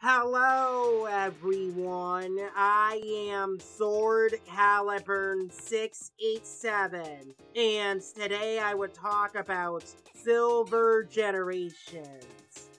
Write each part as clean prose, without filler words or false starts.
Hello, everyone. I am Sword Caliburn 687, and today I would talk about Silver Generations.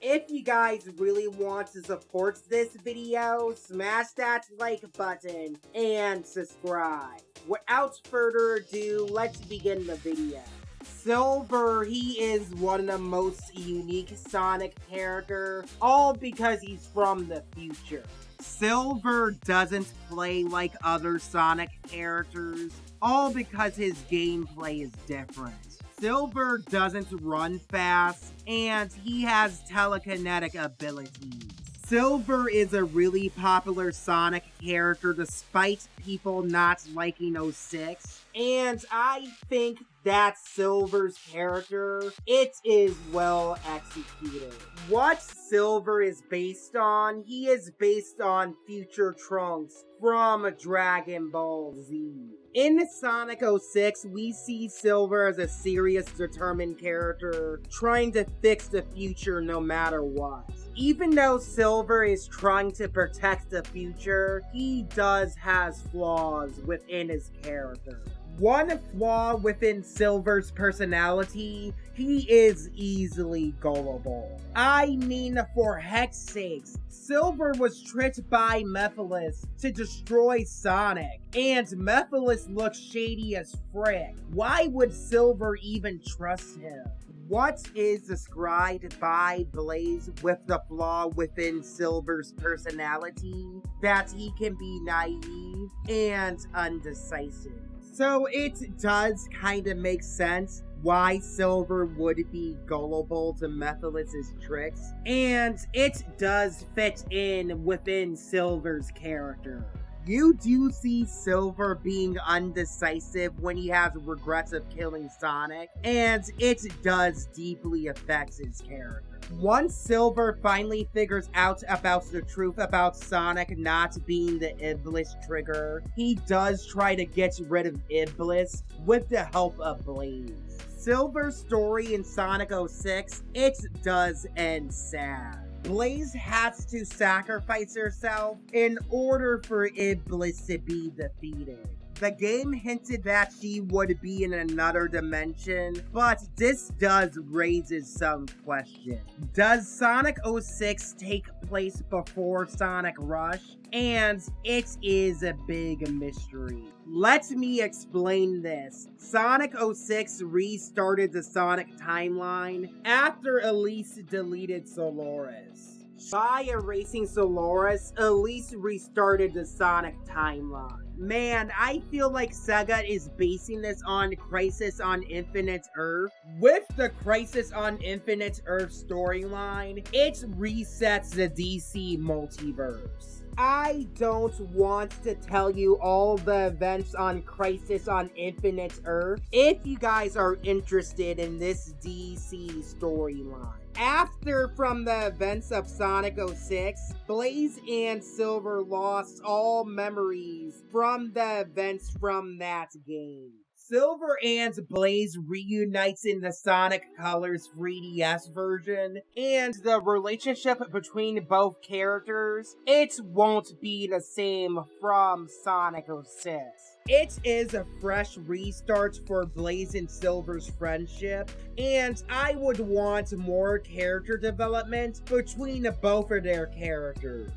If you guys really want to support this video, smash that like button and subscribe. Without further ado, let's begin the video. Silver, he is one of the most unique Sonic character, all because he's from the future. Silver doesn't play like other Sonic characters, all because his gameplay is different. Silver doesn't run fast, and he has telekinetic abilities. Silver is a really popular Sonic character despite people not liking 06, and I think that Silver's character, it is well executed. What Silver is based on, he is based on future Trunks from Dragon Ball Z. In Sonic 06, we see Silver as a serious, determined character trying to fix the future no matter what. Even though Silver is trying to protect the future, he does has flaws within his character. One flaw within Silver's personality, he is easily gullible. I mean, for heck's sakes, Silver was tricked by Mephiles to destroy Sonic, and Mephiles looks shady as frick. Why would Silver even trust him? What is described by Blaze with the flaw within Silver's personality? That he can be naive and undecisive. So it does kind of make sense why Silver would be gullible to Mephiles' tricks, and it does fit in within Silver's character. You do see Silver being undecisive when he has regrets of killing Sonic, and it does deeply affect his character. Once Silver finally figures out about the truth about Sonic not being the Iblis trigger, he does try to get rid of Iblis with the help of Blaze. Silver's story in Sonic 06, it does end sad. Blaze has to sacrifice herself in order for Iblis to be defeated. The game hinted that she would be in another dimension, but this does raises some questions. Does Sonic 06 take place before Sonic Rush? And it is a big mystery. Let me explain this. Sonic 06 restarted the Sonic timeline after Elise deleted Solaris. By erasing Solaris, Elise restarted the Sonic timeline. Man, I feel like Sega is basing this on Crisis on Infinite Earth. With the Crisis on Infinite Earth storyline, it resets the DC multiverse. I don't want to tell you all the events on Crisis on Infinite Earth if you guys are interested in this DC storyline. After from the events of Sonic 06, Blaze and Silver lost all memories from the events from that game. Silver and Blaze reunites in the Sonic Colors 3DS version, and the relationship between both characters, it won't be the same from Sonic 06. It is a fresh restart for Blaze and Silver's friendship, and I would want more character development between both of their characters.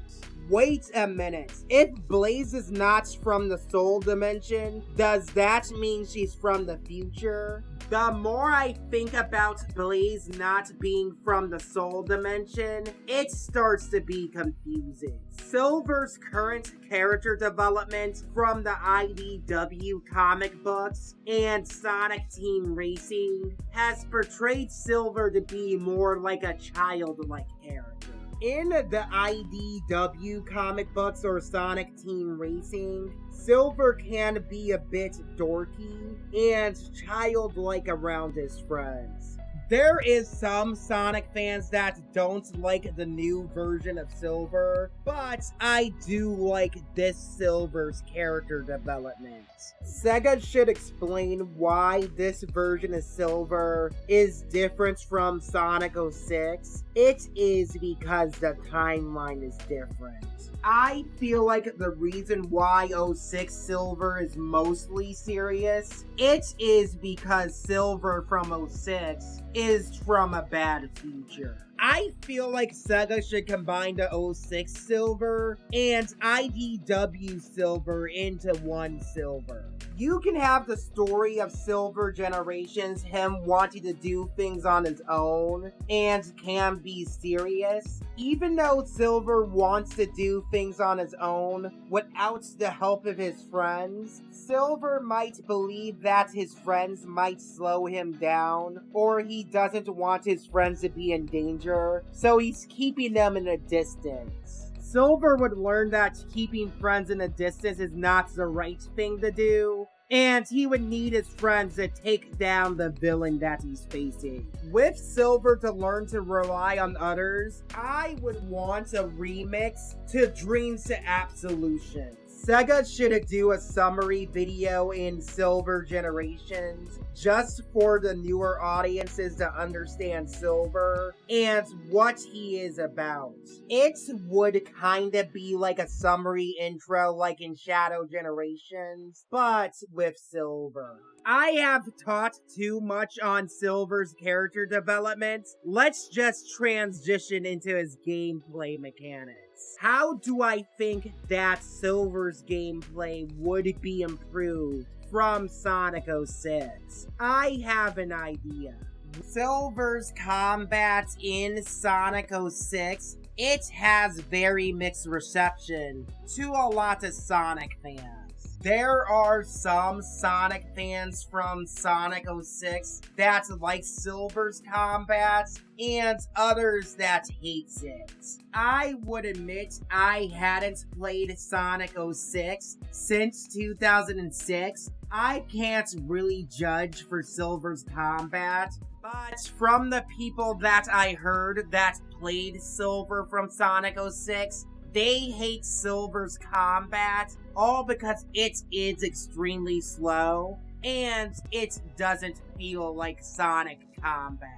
Wait a minute. If Blaze is not from the Soul Dimension, does that mean she's from the future? The more I think about Blaze not being from the Soul Dimension, it starts to be confusing. Silver's current character development from the IDW comic books and Sonic Team Racing has portrayed Silver to be more like a childlike character. In the IDW comic books or Sonic Team Racing, Silver can be a bit dorky and childlike around his friends. There is some Sonic fans that don't like the new version of Silver, but I do like this Silver's character development. Sega should explain why this version of Silver is different from Sonic 06. It is because the timeline is different. I feel like the reason why 06 Silver is mostly serious, it is because Silver from 06 is from a bad future. I feel like Sega should combine the 06 Silver and IDW Silver into one Silver. You can have the story of Silver Generations, him wanting to do things on his own, and can be serious. Even though Silver wants to do things on his own without the help of his friends, Silver might believe that his friends might slow him down, or he doesn't want his friends to be in danger, so he's keeping them in a distance. Silver would learn that keeping friends in a distance is not the right thing to do, and he would need his friends to take down the villain that he's facing. With Silver to learn to rely on others, I would want a remix to Dreams to Absolution. Sega should do a summary video in Silver Generations just for the newer audiences to understand Silver and what he is about. It would kinda be like a summary intro like in Shadow Generations, but with Silver. I have talked too much on Silver's character development. Let's just transition into his gameplay mechanics. How do I think that Silver's gameplay would be improved from Sonic 06? I have an idea. Silver's combat in Sonic 06, it has very mixed reception to a lot of Sonic fans. There are some Sonic fans from Sonic 06 that like Silver's combat, and others that hates it. I would admit I hadn't played Sonic 06 since 2006. I can't really judge for Silver's combat, but from the people that I heard that played Silver from Sonic 06, they hate Silver's combat all because it is extremely slow and it doesn't feel like Sonic combat.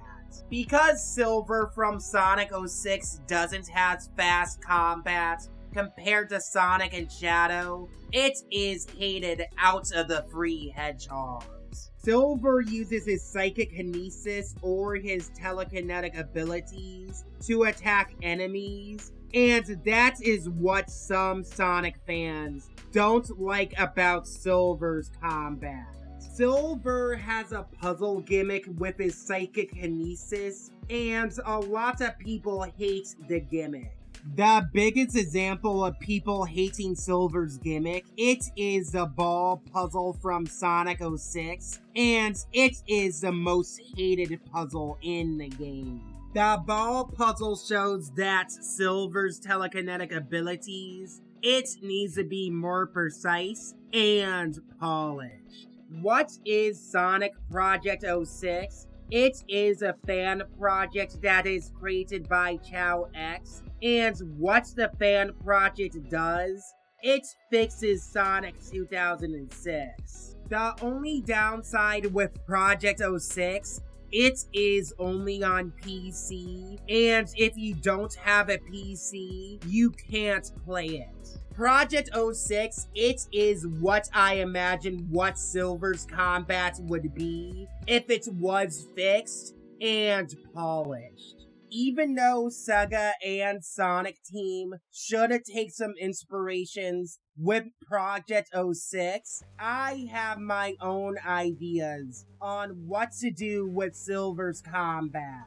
Because Silver from Sonic 06 doesn't have fast combat compared to Sonic and Shadow, it is hated out of the free hedgehogs. Silver uses his psychic or his telekinetic abilities to attack enemies, and that is what some Sonic fans don't like about Silver's combat. Silver has a puzzle gimmick with his psychic kinesis, and a lot of people hate the gimmick. The biggest example of people hating Silver's gimmick, it is the ball puzzle from Sonic 06, and it is the most hated puzzle in the game. The ball puzzle shows that Silver's telekinetic abilities, it needs to be more precise and polished. What is Sonic Project 06? It is a fan project that is created by Chow X, and what the fan project does, it fixes Sonic 2006. The only downside with Project 06, it is only on PC, and if you don't have a PC, you can't play it. Project 06, it is what I imagine what Silver's combat would be if it was fixed and polished. Even though Sega and Sonic Team should take some inspirations with Project 06, I have my own ideas on what to do with Silver's combat.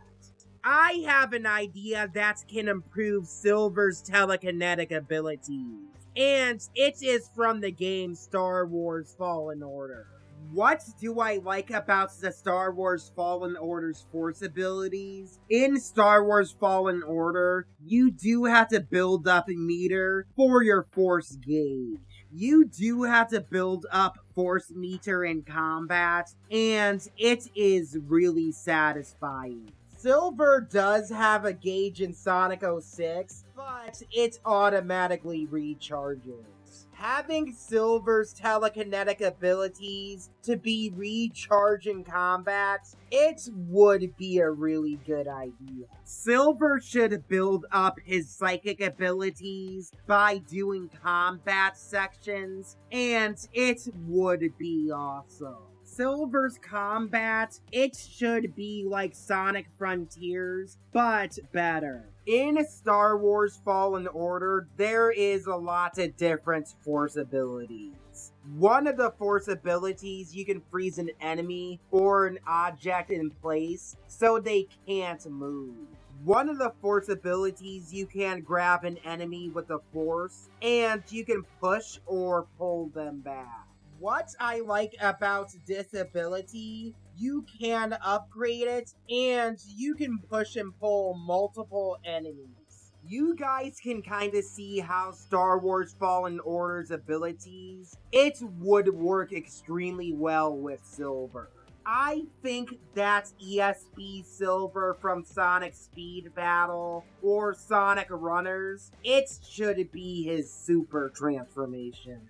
I have an idea that can improve Silver's telekinetic abilities, and it is from the game Star Wars Fallen Order. What do I like about the Star Wars Fallen Order's Force abilities? In Star Wars Fallen Order, you do have to build up a meter for your Force gauge. You do have to build up Force meter in combat, and it is really satisfying. Silver does have a gauge in Sonic 06, but it automatically recharges. Having Silver's telekinetic abilities to be recharged in combat, it would be a really good idea. Silver should build up his psychic abilities by doing combat sections, and it would be awesome. Silver's combat, it should be like Sonic Frontiers, but better. In Star Wars Fallen Order, there is a lot of different Force abilities. One of the Force abilities, you can freeze an enemy or an object in place so they can't move. One of the Force abilities, you can grab an enemy with the Force, and you can push or pull them back. What I like about this ability, you can upgrade it, and you can push and pull multiple enemies. You guys can kind of see how Star Wars Fallen Order's abilities, it would work extremely well with Silver. I think that ESP Silver from Sonic Speed Battle or Sonic Runners, it should be his super transformation.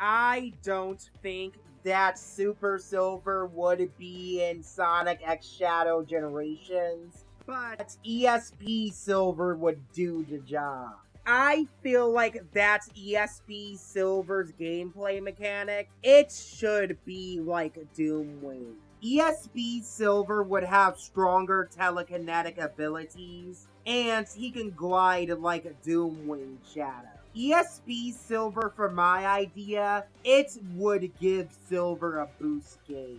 I don't think that Super Silver would be in Sonic X Shadow Generations, but ESP Silver would do the job. I feel like that ESP Silver's gameplay mechanic, it should be like Doomwing. ESP Silver would have stronger telekinetic abilities, and he can glide like Doomwing Shadow. ESP Silver, for my idea, it would give Silver a boost gauge.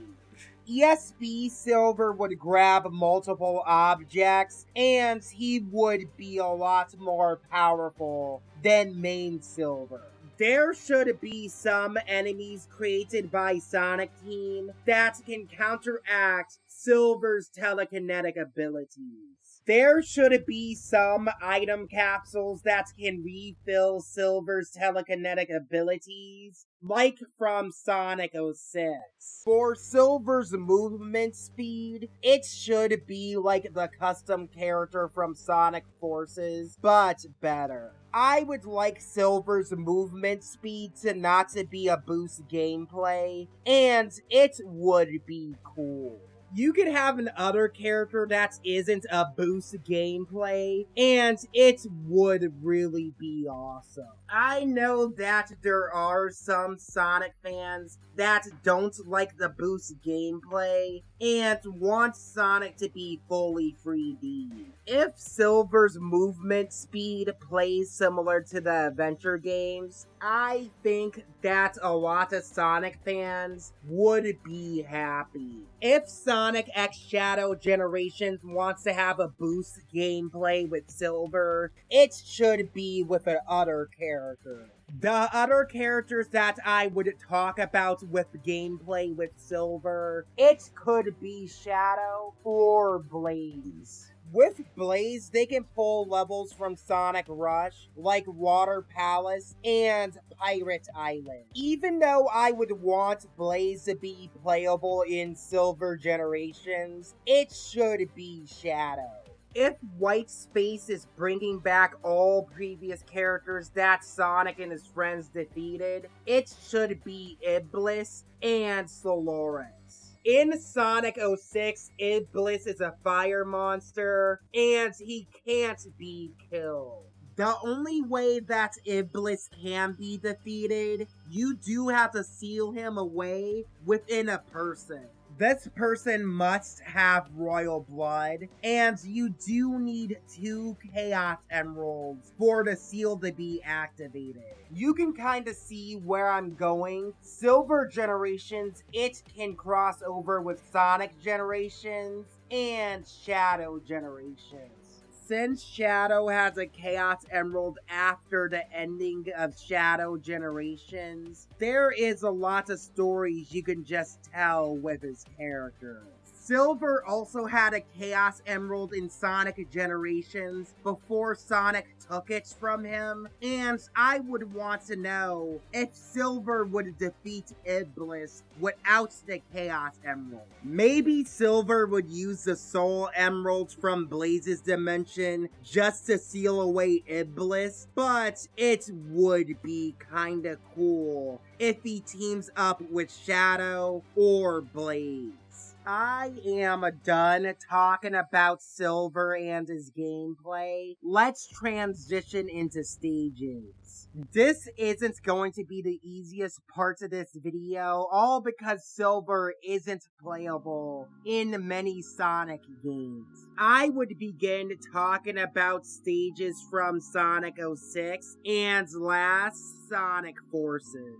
ESP Silver would grab multiple objects, and he would be a lot more powerful than main Silver. There should be some enemies created by Sonic Team that can counteract Silver's telekinetic abilities. There should be some item capsules that can refill Silver's telekinetic abilities, like from Sonic 06. For Silver's movement speed, it should be like the custom character from Sonic Forces, but better. I would like Silver's movement speed to not to be a boost gameplay, and it would be cool. You could have an other character that isn't a boost gameplay, and it would really be awesome. I know that there are some Sonic fans that don't like the boost gameplay and want Sonic to be fully 3D. If Silver's movement speed plays similar to the adventure games, I think that a lot of Sonic fans would be happy. If Sonic X Shadow Generations wants to have a boost gameplay with Silver, it should be with an other character. The other characters that I would talk about with gameplay with Silver, it could be Shadow or Blaze. With Blaze, they can pull levels from Sonic Rush, like Water Palace and Pirate Island. Even though I would want Blaze to be playable in Silver Generations, it should be Shadow. If White Space is bringing back all previous characters that Sonic and his friends defeated, it should be Iblis and Soloris. In Sonic 06, Iblis is a fire monster, and he can't be killed. The only way that Iblis can be defeated, you do have to seal him away within a person. This person must have royal blood, and you do need 2 Chaos Emeralds for the seal to be activated. You can kind of see where I'm going. Silver Generations, it can cross over with Sonic Generations and Shadow Generations. Since Shadow has a Chaos Emerald after the ending of Shadow Generations, there is a lot of stories you can just tell with his character. Silver also had a Chaos Emerald in Sonic Generations before Sonic took it from him, and I would want to know if Silver would defeat Iblis without the Chaos Emerald. Maybe Silver would use the Soul Emeralds from Blaze's dimension just to seal away Iblis, but it would be kinda cool if he teams up with Shadow or Blaze. I am done talking about Silver and his gameplay. Let's transition into stages. This isn't going to be the easiest parts of this video, all because Silver isn't playable in many Sonic games. I would begin talking about stages from Sonic 06 and last Sonic Forces.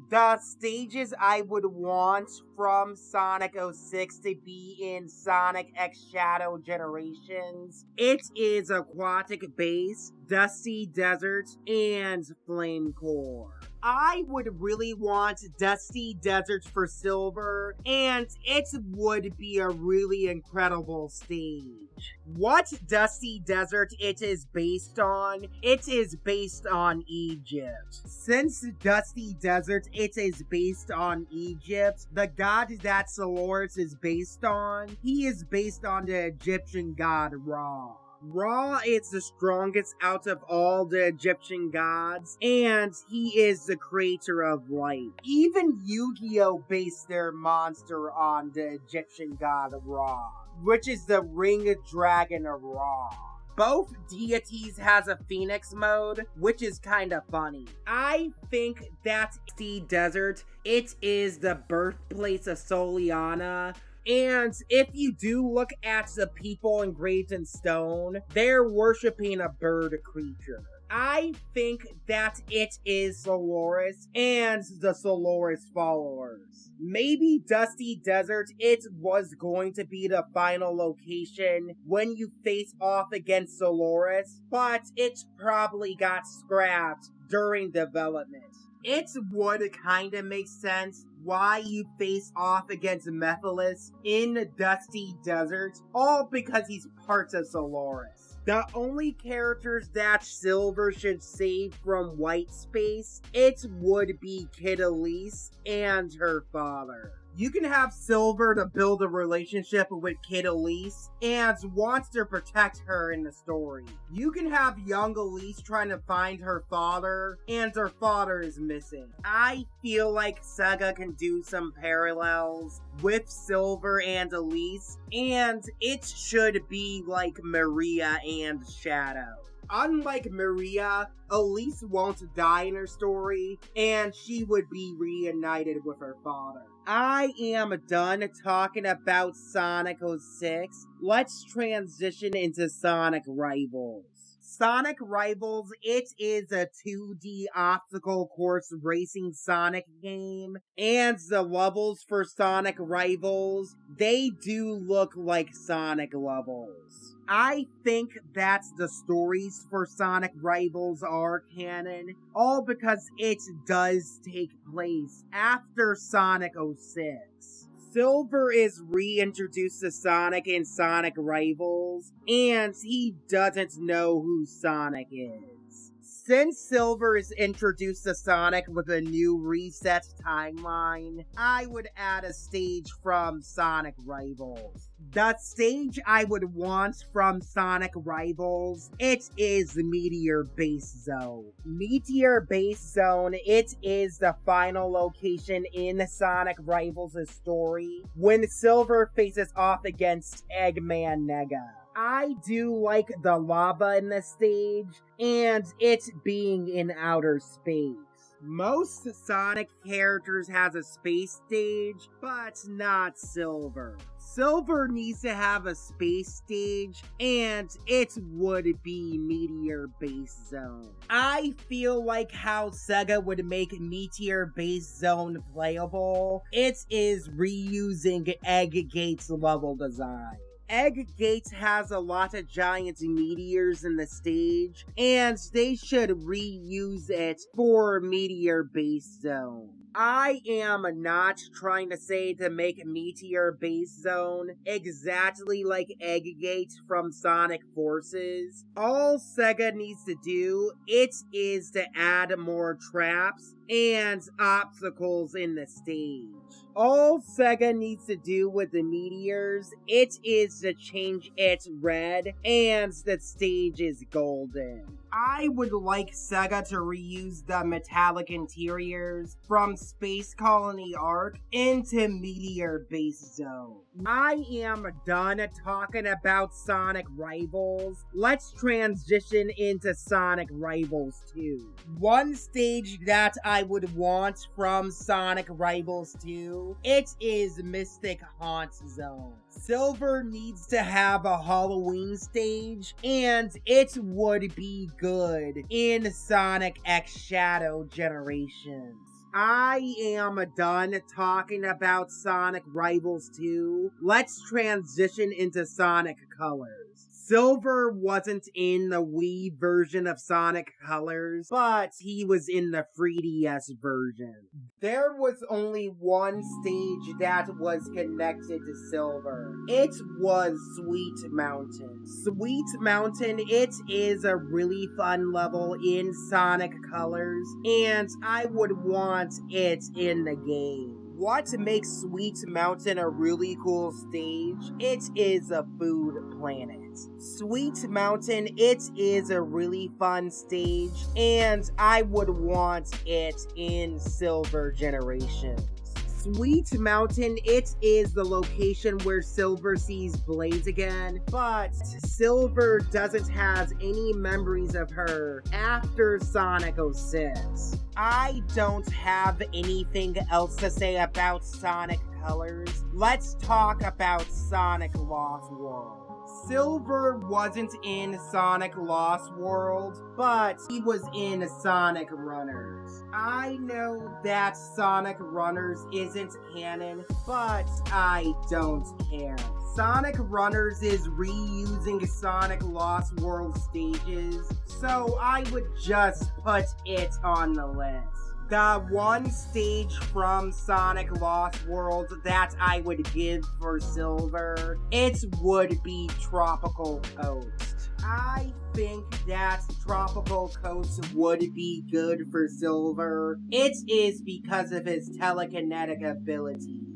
The stages I would want from Sonic 06 to be in Sonic X Shadow Generations, it is Aquatic Base, Dusty Desert, and Flame Core. I would really want Dusty Desert for Silver, and it would be a really incredible stage. What Dusty Desert it is based on? It is based on Egypt. Since Dusty Desert it is based on Egypt, the god that Solaris is based on, he is based on the Egyptian god Ra. Ra is the strongest out of all the Egyptian gods, and he is the creator of light. Even Yu-Gi-Oh! Based their monster on the Egyptian god Ra, which is the Ring Dragon of Ra. Both deities has a Phoenix mode, which is kinda funny. I think that the desert, it is the birthplace of Soliana. And if you do look at the people engraved in stone, they're worshipping a bird creature. I think that it is Solaris and the Solaris followers. Maybe Dusty Desert, it was going to be the final location when you face off against Solaris, but it probably got scrapped during development. It would kinda make sense why you face off against Mephiles in Dusty Desert, all because he's part of Solaris. The only characters that Silver should save from white space, it would be Kid Elise and her father. You can have Silver to build a relationship with Kid Elise and wants to protect her in the story. You can have young Elise trying to find her father, and her father is missing. I feel like Sega can do some parallels with Silver and Elise, and it should be like Maria and Shadow. Unlike Maria, Elise won't die in her story, and she would be reunited with her father. I am done talking about Sonic 06. Let's transition into Sonic Rivals. Sonic Rivals, it is a 2D obstacle course racing Sonic game, and the levels for Sonic Rivals, they do look like Sonic levels. I think that the stories for Sonic Rivals are canon, all because it does take place after Sonic 06. Silver is reintroduced to Sonic in Sonic Rivals, and he doesn't know who Sonic is. Since Silver is introduced to Sonic with a new reset timeline, I would add a stage from Sonic Rivals. The stage I would want from Sonic Rivals, it is the Meteor Base Zone. Meteor Base Zone, it is the final location in Sonic Rivals' story when Silver faces off against Eggman Nega. I do like the lava in the stage, and it being in outer space. Most Sonic characters has a space stage, but not Silver. Silver needs to have a space stage, and it would be Meteor Base Zone. I feel like how Sega would make Meteor Base Zone playable, it is reusing Egg Gate's level design. Egg Gate has a lot of giant meteors in the stage, and they should reuse it for Meteor Base Zone. I am not trying to say to make Meteor Base Zone exactly like Egg Gate from Sonic Forces. All Sega needs to do, it is to add more traps and obstacles in the stage. All Sega needs to do with the meteors, it is to change it red and the stage is golden. I would like Sega to reuse the metallic interiors from Space Colony Arc into Meteor Base Zone. I am done talking about Sonic Rivals. Let's transition into Sonic Rivals 2. One stage that I would want from Sonic Rivals 2, it is Mystic Haunt Zone. Silver needs to have a Halloween stage, and it would be good in Sonic X Shadow Generations. I am done talking about Sonic Rivals 2. Let's transition into Sonic Colors. Silver wasn't in the Wii version of Sonic Colors, but he was in the 3DS version. There was only one stage that was connected to Silver. It was Sweet Mountain. Sweet Mountain, it is a really fun level in Sonic Colors, and I would want it in the game. What makes Sweet Mountain a really cool stage? It is a food planet. Sweet Mountain, it is a really fun stage, and I would want it in Silver Generations. Sweet Mountain, it is the location where Silver sees Blaze again, but Silver doesn't have any memories of her after Sonic 06. I don't have anything else to say about Sonic Colors. Let's talk about Sonic Lost World. Silver wasn't in Sonic Lost World, but he was in Sonic Runners. I know that Sonic Runners isn't canon, but I don't care. Sonic Runners is reusing Sonic Lost World stages, so I would just put it on the list. The one stage from Sonic Lost World that I would give for Silver, it would be Tropical Coast. I think that Tropical Coast would be good for Silver. It is because of his telekinetic abilities.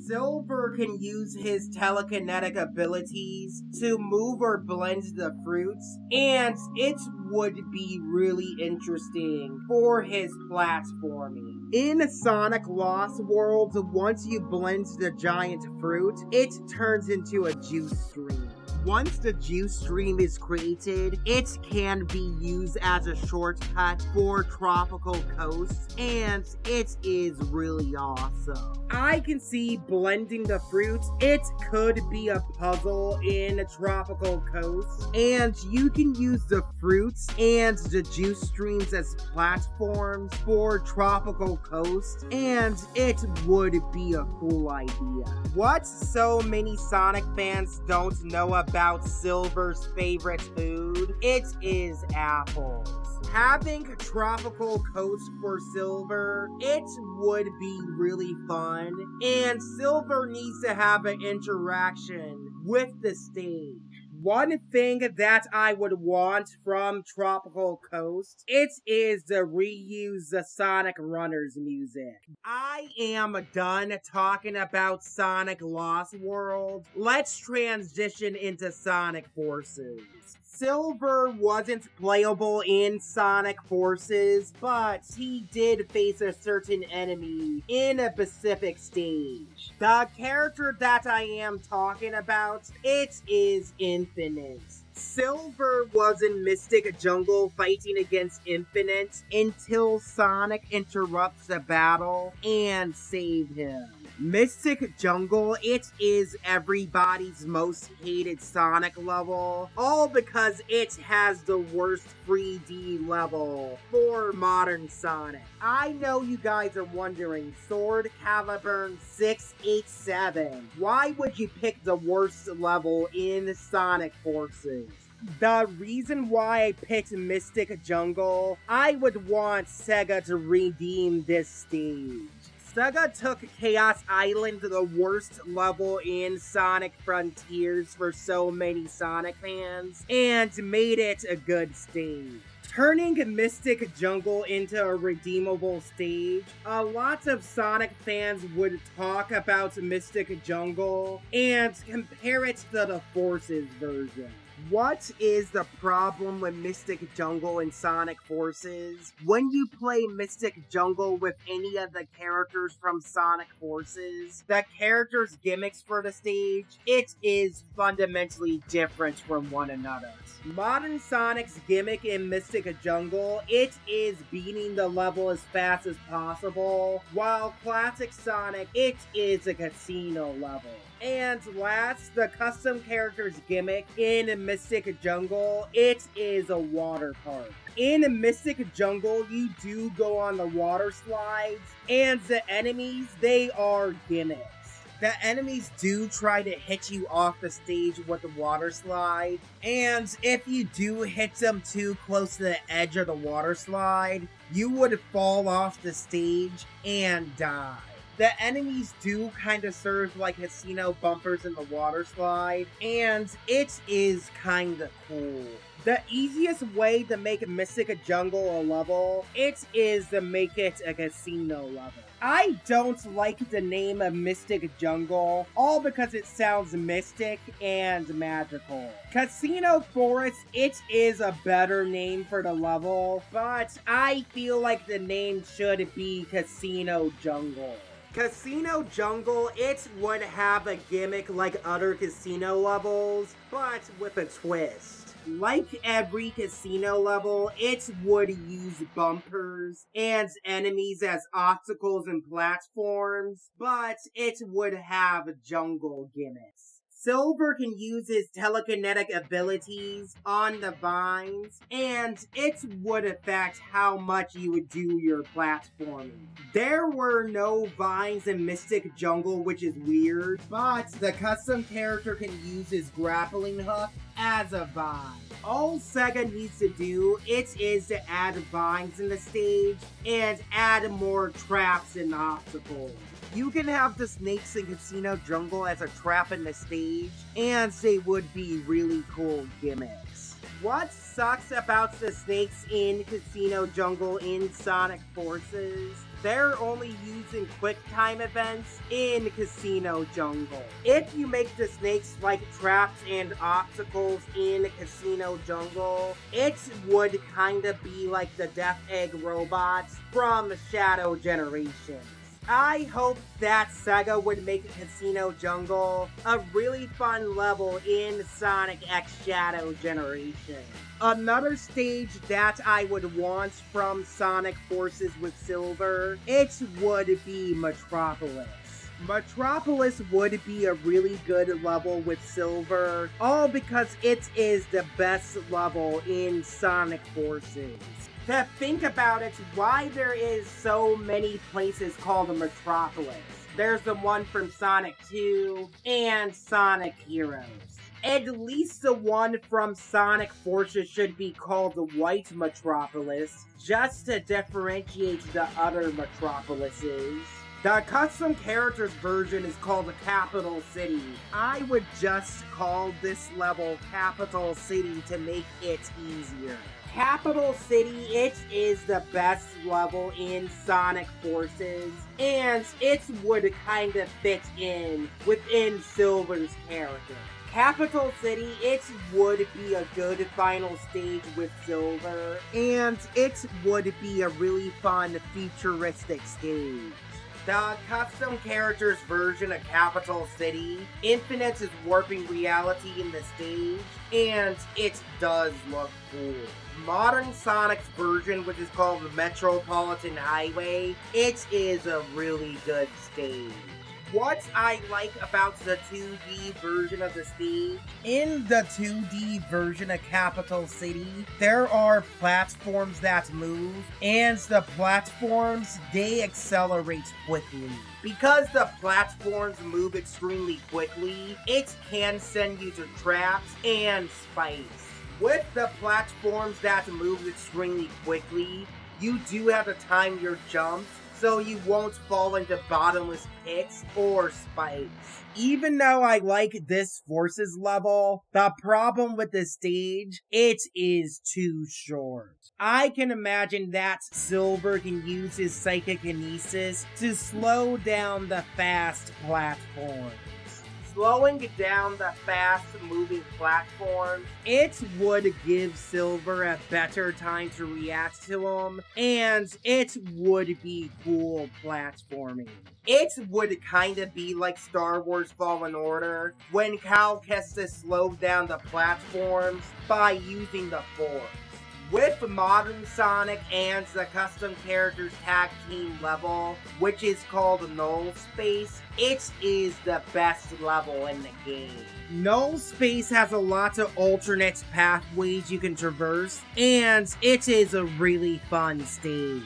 Silver can use his telekinetic abilities to move or blend the fruits, and it would be really interesting for his platforming. In Sonic Lost World, once you blend the giant fruit, it turns into a juice stream. Once the juice stream is created, it can be used as a shortcut for Tropical Coast, and it is really awesome. I can see blending the fruits. It could be a puzzle in Tropical Coast, and you can use the fruits and the juice streams as platforms for Tropical Coast, and it would be a cool idea. What so many Sonic fans don't know about Silver's favorite food? It is apples. Having Tropical Coast for Silver, it would be really fun, and Silver needs to have an interaction with the stage. One thing that I would want from Tropical Coast, it is to reuse the Sonic Runners music. I am done talking about Sonic Lost World. Let's transition into Sonic Forces. Silver wasn't playable in Sonic Forces, but he did face a certain enemy in a specific stage. The character that I am talking about, it is Infinite. Silver was in Mystic Jungle fighting against Infinite until Sonic interrupts the battle and saves him. Mystic Jungle, it is everybody's most hated Sonic level, all because it has the worst 3D level for modern Sonic. I know you guys are wondering, Sword Caliburn 687, why would you pick the worst level in Sonic Forces? The reason why I picked Mystic Jungle, I would want Sega to redeem this stage. Sega took Chaos Island, the worst level in Sonic Frontiers for so many Sonic fans, and made it a good stage. Turning Mystic Jungle into a redeemable stage, a lot of Sonic fans would talk about Mystic Jungle and compare it to the Forces version. What is the problem with Mystic Jungle in Sonic Forces? When you play Mystic Jungle with any of the characters from Sonic Forces, the characters' gimmicks for the stage, it is fundamentally different from one another. Modern Sonic's gimmick in Mystic Jungle, it is beating the level as fast as possible, while classic Sonic, it is a casino level. And last, the custom character's gimmick in Mystic Jungle, it is a water park. In Mystic Jungle, you do go on the water slides, and the enemies, they are gimmicks. The enemies do try to hit you off the stage with the water slide, and if you do hit them too close to the edge of the water slide, you would fall off the stage and die. The enemies do kind of serve like casino bumpers in the water slide, and it is kind of cool. The easiest way to make Mystic Jungle a level, it is to make it a casino level. I don't like the name of Mystic Jungle, all because it sounds mystic and magical. Casino Forest, it is a better name for the level, but I feel like the name should be Casino Jungle. Casino Jungle, it would have a gimmick like other casino levels, but with a twist. Like every casino level, it would use bumpers and enemies as obstacles and platforms, but it would have jungle gimmicks. Silver can use his telekinetic abilities on the vines, and it would affect how much you would do your platforming. There were no vines in Mystic Jungle, which is weird, but the custom character can use his grappling hook as a vine. All Sega needs to do, it is to add vines in the stage and add more traps and obstacles. You can have the snakes in Casino Jungle as a trap in the stage, and they would be really cool gimmicks. What sucks about the snakes in Casino Jungle in Sonic Forces? They're only used in quick time events in Casino Jungle. If you make the snakes like traps and obstacles in Casino Jungle, it would kinda be like the Death Egg robots from Shadow Generations. I hope that Sega would make Casino Jungle a really fun level in Sonic X Shadow Generation. Another stage that I would want from Sonic Forces with Silver, it would be Metropolis. Metropolis would be a really good level with Silver, all because it is the best level in Sonic Forces. To think about it, why there is so many places called Metropolis. There's the one from Sonic 2 and Sonic Heroes. At least the one from Sonic Forces should be called the White Metropolis, just to differentiate the other Metropolises. The custom characters version is called the Capital City. I would just call this level Capital City to make it easier. Capital City, it is the best level in Sonic Forces, and it would kind of fit in within Silver's character. Capital City, it would be a good final stage with Silver, and it would be a really fun futuristic stage. The custom characters version of Capital City, Infinite is warping reality in the stage, and it does look cool. Modern Sonic's version, which is called the Metropolitan Highway, it is a really good stage. What I like about the 2D version of the stage, in the 2D version of Capital City, there are platforms that move, and the platforms, they accelerate quickly. Because the platforms move extremely quickly, it can send you to traps and spikes. With the platforms that move extremely quickly, you do have to time your jumps, so you won't fall into bottomless pits or spikes. Even though I like this Forces level, the problem with the stage, it is too short. I can imagine that Silver can use his psychokinesis to slow down the fast platforms. Slowing down the fast-moving platforms, it would give Silver a better time to react to them, and it would be cool platforming. It would kinda be like Star Wars Fallen Order, when Cal has to slow down the platforms by using the Force. With Modern Sonic and the custom characters tag team level, which is called Null Space, it is the best level in the game. Null Space has a lot of alternate pathways you can traverse, and it is a really fun stage.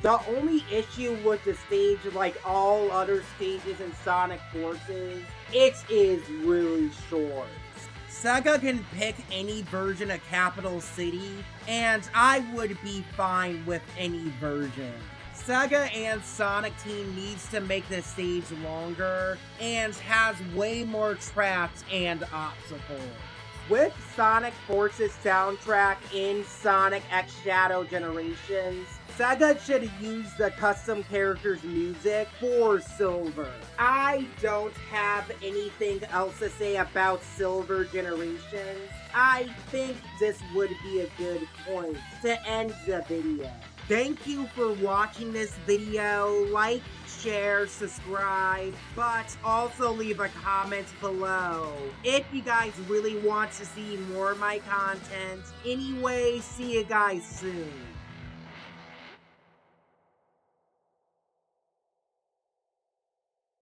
The only issue with the stage, like all other stages in Sonic Forces, it is really short. Sega can pick any version of Capital City, and I would be fine with any version. Sega and Sonic Team needs to make the stage longer and has way more traps and obstacles. With Sonic Forces soundtrack in Sonic X Shadow Generations, Sega should use the custom characters' music for Silver. I don't have anything else to say about Silver Generations. I think this would be a good point to end the video. Thank you for watching this video. Like, share, subscribe, but also leave a comment below if you guys really want to see more of my content. Anyway, see you guys soon.